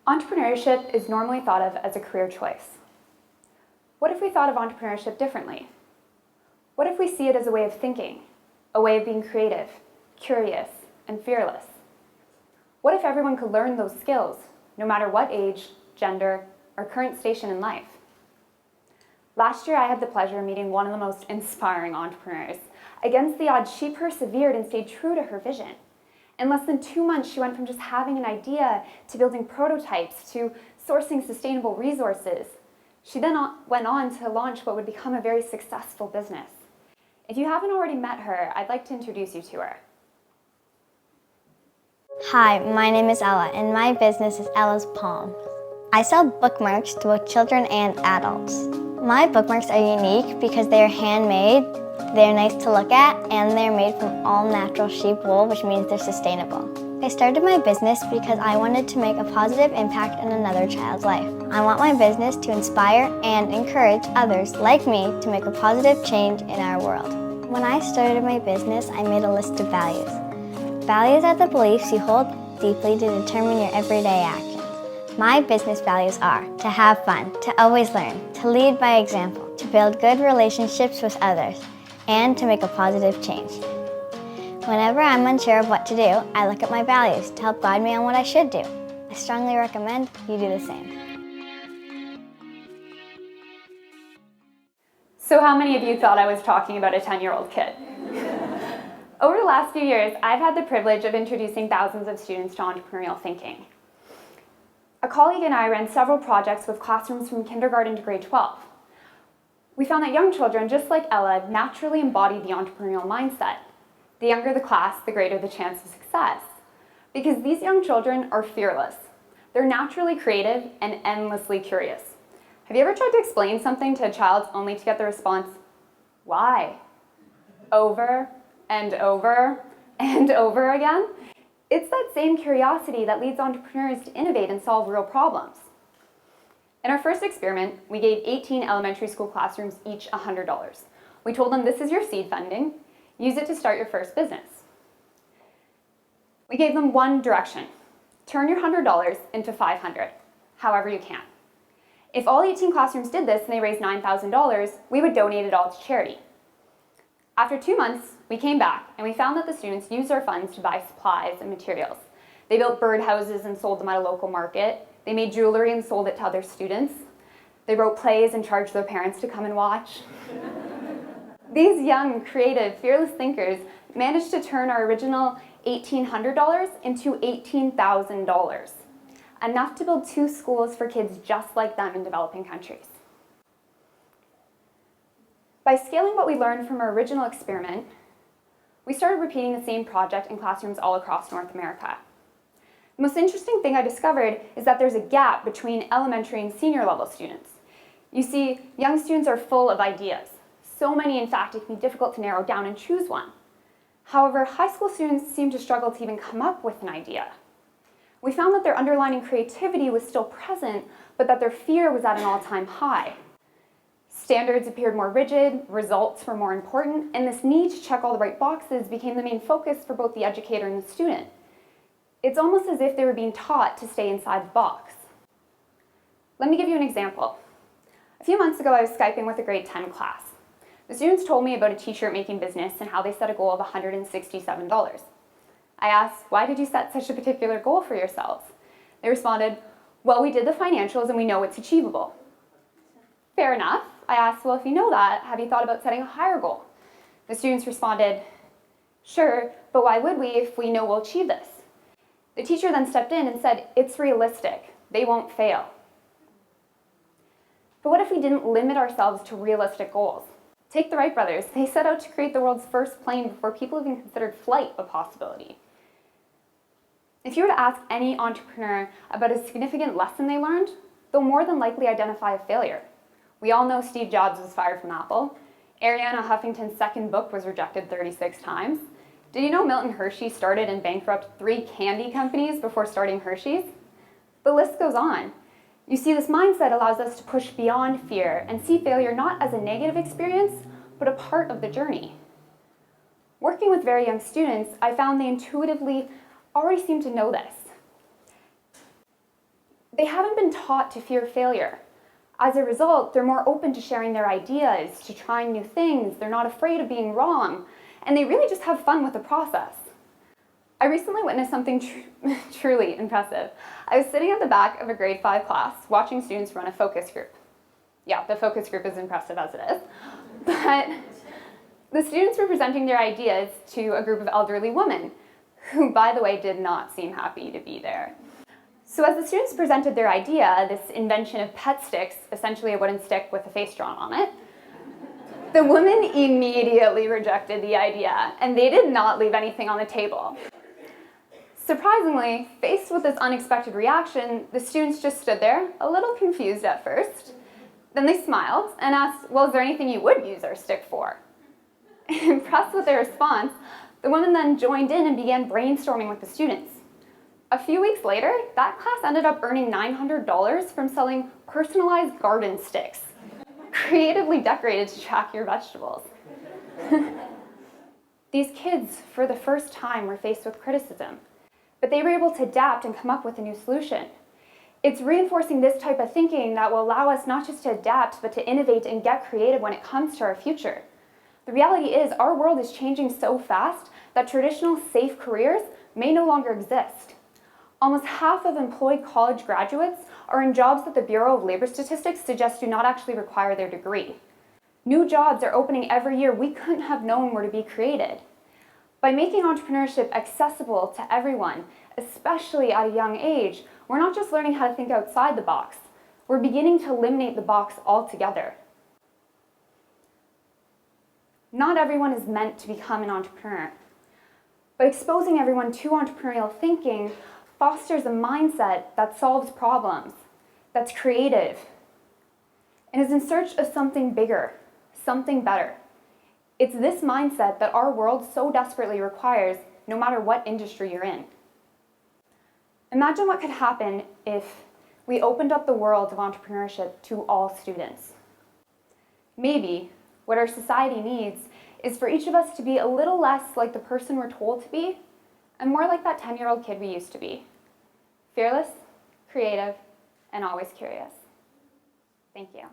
Entrepreneurship is normally thought of as a career choice. What if we thought of entrepreneurship differently? What if we see it as a way of thinking, a way of being creative, curious, and fearless? What if everyone could learn those skills, no matter what age, gender, or current station in life? Last year, I had the pleasure of meeting one of the most inspiring entrepreneurs. Against the odds, she persevered and stayed true to her vision. In less than 2 months, she went from just having an idea to building prototypes to sourcing sustainable resources. She then went on to launch what would become a very successful business. If you haven't already met her, I'd like to introduce you to her. Hi, my name is Ella, and my business is Ella's Palm. I sell bookmarks to both children and adults. My bookmarks are unique because they are handmade, they're nice to look at, and they're made from all natural sheep wool, which means they're sustainable. I started my business because I wanted to make a positive impact in another child's life. I want my business to inspire and encourage others like me to make a positive change in our world. When I started my business, I made a list of values. Values are the beliefs you hold deeply to determine your everyday actions. My business values are to have fun, to always learn, to lead by example, to build good relationships with others, and to make a positive change. Whenever I'm unsure of what to do, I look at my values to help guide me on what I should do. I strongly recommend you do the same. So how many of you thought I was talking about a 10-year-old kid? Over the last few years, I've had the privilege of introducing thousands of students to entrepreneurial thinking. A colleague and I ran several projects with classrooms from kindergarten to grade 12. We found that young children, just like Ella, naturally embody the entrepreneurial mindset. The younger the class, the greater the chance of success. Because these young children are fearless. They're naturally creative and endlessly curious. Have you ever tried to explain something to a child only to get the response, why? Over and over and over again? It's that same curiosity that leads entrepreneurs to innovate and solve real problems. In our first experiment, we gave 18 elementary school classrooms each $100. We told them, this is your seed funding. Use it to start your first business. We gave them one direction. Turn your $100 into $500, however you can. If all 18 classrooms did this and they raised $9,000, we would donate it all to charity. After 2 months, we came back and we found that the students used our funds to buy supplies and materials. They built birdhouses and sold them at a local market. They made jewelry and sold it to other students. They wrote plays and charged their parents to come and watch. These young, creative, fearless thinkers managed to turn our original $1,800 into $18,000, enough to build 2 schools for kids just like them in developing countries. By scaling what we learned from our original experiment, we started repeating the same project in classrooms all across North America. The most interesting thing I discovered is that there's a gap between elementary and senior level students. You see, young students are full of ideas. So many, in fact, it can be difficult to narrow down and choose one. However, high school students seem to struggle to even come up with an idea. We found that their underlying creativity was still present, but that their fear was at an all-time high. Standards appeared more rigid, results were more important, and this need to check all the right boxes became the main focus for both the educator and the student. It's almost as if they were being taught to stay inside the box. Let me give you an example. A few months ago, I was Skyping with a grade 10 class. The students told me about a t-shirt making business and how they set a goal of $167. I asked, why did you set such a particular goal for yourselves? They responded, well, we did the financials and we know it's achievable. Fair enough. I asked, well, if you know that, have you thought about setting a higher goal? The students responded, sure, but why would we if we know we'll achieve this? The teacher then stepped in and said, it's realistic. They won't fail. But what if we didn't limit ourselves to realistic goals? Take the Wright brothers. They set out to create the world's first plane before people even considered flight a possibility. If you were to ask any entrepreneur about a significant lesson they learned, they'll more than likely identify a failure. We all know Steve Jobs was fired from Apple. Arianna Huffington's second book was rejected 36 times. Did you know Milton Hershey started and bankrupted 3 candy companies before starting Hershey's? The list goes on. You see, this mindset allows us to push beyond fear and see failure not as a negative experience, but a part of the journey. Working with very young students, I found they intuitively already seem to know this. They haven't been taught to fear failure. As a result, they're more open to sharing their ideas, to trying new things, they're not afraid of being wrong, and they really just have fun with the process. I recently witnessed something truly impressive. I was sitting at the back of a grade 5 class watching students run a focus group. Yeah, the focus group is impressive as it is. But the students were presenting their ideas to a group of elderly women, who, by the way, did not seem happy to be there. So as the students presented their idea, this invention of pet sticks, essentially a wooden stick with a face drawn on it, the women immediately rejected the idea, and they did not leave anything on the table. Surprisingly, faced with this unexpected reaction, the students just stood there, a little confused at first. Then they smiled and asked, well, is there anything you would use our stick for? Impressed with their response, the women then joined in and began brainstorming with the students. A few weeks later, that class ended up earning $900 from selling personalized garden sticks, creatively decorated to track your vegetables. These kids, for the first time, were faced with criticism, but they were able to adapt and come up with a new solution. It's reinforcing this type of thinking that will allow us not just to adapt, but to innovate and get creative when it comes to our future. The reality is, our world is changing so fast that traditional safe careers may no longer exist. Almost half of employed college graduates are in jobs that the Bureau of Labor Statistics suggests do not actually require their degree. New jobs are opening every year we couldn't have known were to be created. By making entrepreneurship accessible to everyone, especially at a young age, we're not just learning how to think outside the box, we're beginning to eliminate the box altogether. Not everyone is meant to become an entrepreneur, but exposing everyone to entrepreneurial thinking fosters a mindset that solves problems, that's creative, and is in search of something bigger, something better. It's this mindset that our world so desperately requires, no matter what industry you're in. Imagine what could happen if we opened up the world of entrepreneurship to all students. Maybe what our society needs is for each of us to be a little less like the person we're told to be, and more like that 10-year-old kid we used to be. Fearless, creative, and always curious. Thank you.